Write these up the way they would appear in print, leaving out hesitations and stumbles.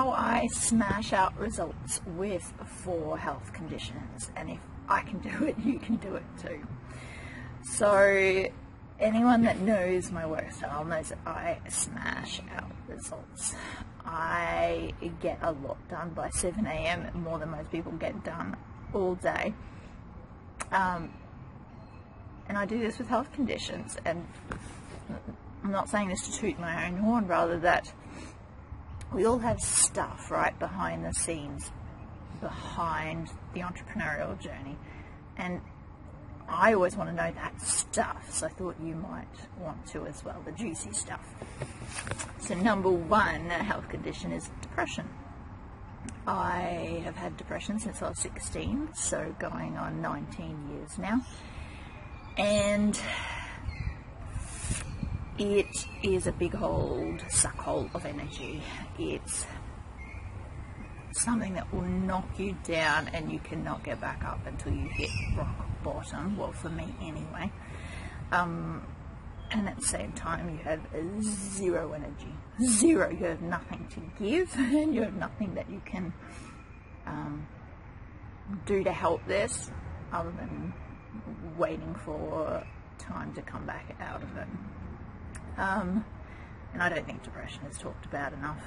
how I smash out results with 4 health conditions, and if I can do it, you can do it too. So anyone that knows my work style knows that I smash out results. I get a lot done by 7 AM, more than most people get done all day. And I do this with health conditions, and I'm not saying this to toot my own horn, rather that we all have stuff right behind the scenes, behind the entrepreneurial journey, and I always want to know that stuff, so I thought you might want to as well, the juicy stuff. So number 1 health condition is depression. I have had depression since I was 16, so going on 19 years now, and it is a big old suck hole of energy. It's something that will knock you down and you cannot get back up until you hit rock bottom, well, for me anyway. And at the same time you have 0 energy, 0. You have nothing to give, and you have nothing that you can do to help this other than waiting for time to come back out of it. And I don't think depression is talked about enough.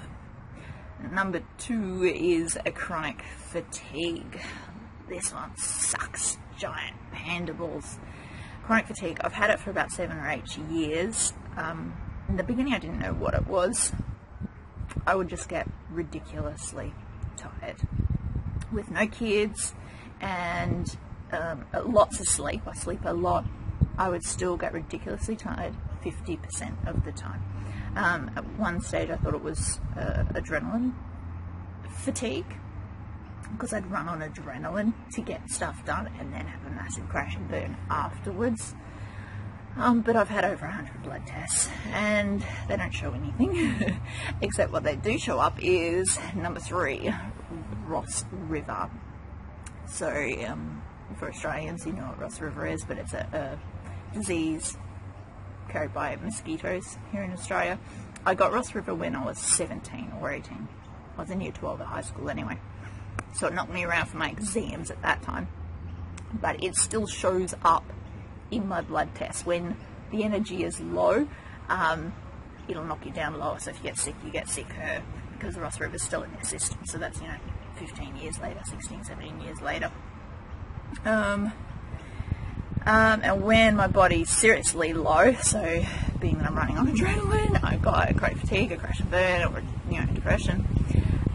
Number 2 is a chronic fatigue. This one sucks giant panda balls. Chronic fatigue, I've had it for about 7 or 8 years. In the beginning I didn't know what it was. I would just get ridiculously tired with no kids and lots of sleep. I sleep a lot. I would still get ridiculously tired 50% of the time. At one stage I thought it was adrenaline fatigue, because I'd run on adrenaline to get stuff done and then have a massive crash and burn afterwards. But I've had over 100 blood tests and they don't show anything except what they do show up is number 3, Ross River. So for Australians, you know what Ross River is, but it's a disease carried by mosquitoes here in Australia. I got Ross River when I was 17 or 18. I was in year 12 at high school anyway, so it knocked me around for my exams at that time. But it still shows up in my blood test. When the energy is low, it'll knock you down lower. So if you get sick, you get sicker, because the Ross River is still in your system. So that's, 15 years later, 16, 17 years later. And when my body's seriously low, so being that I'm running on adrenaline, I've got chronic fatigue, a crash and burn, or depression,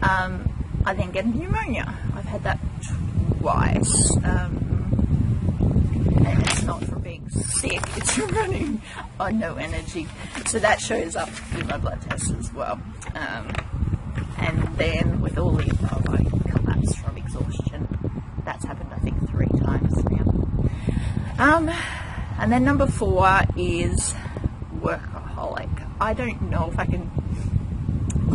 I then get pneumonia. I've had that twice, and it's not from being sick, it's from running on no energy. So that shows up in my blood tests as well. And then with all the above, I collapse from exhaustion. That's happened, I think, 3 times now. And then number 4 is workaholic. I don't know if I can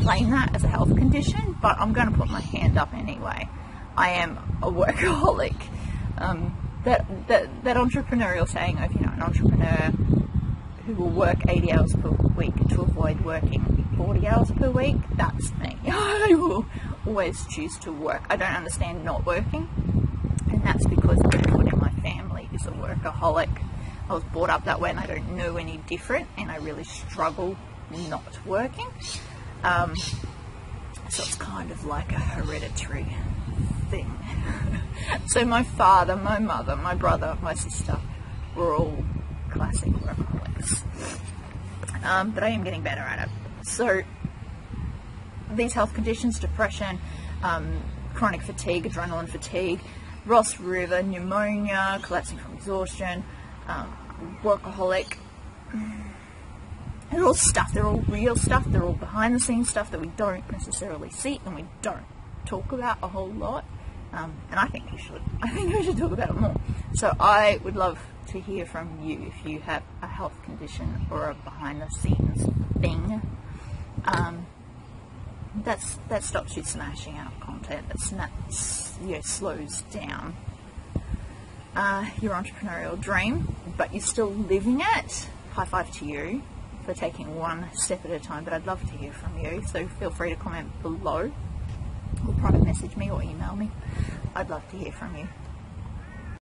claim that as a health condition, but I'm going to put my hand up anyway. I am a workaholic. That entrepreneurial saying of, an entrepreneur who will work 80 hours per week to avoid working 40 hours per week, that's me. I will always choose to work. I don't understand not working, and that's because everyone in my family is a workaholic. I was brought up that way and I don't know any different, and I really struggle not working. So it's kind of like a hereditary thing. So my father, my mother, my brother, my sister were all classic workaholics. But I am getting better at it. So these health conditions, depression, chronic fatigue, adrenaline fatigue, Ross River, pneumonia, collapsing from exhaustion, workaholic, they're all stuff, they're all real stuff, they're all behind the scenes stuff that we don't necessarily see and we don't talk about a whole lot. And I think we should talk about it more. So I would love to hear from you if you have a health condition or a behind the scenes thing that stops you smashing out content, that slows down your entrepreneurial dream, but you're still living it. High five to you for taking one step at a time, but I'd love to hear from you, so feel free to comment below. or private message me or email me. I'd love to hear from you.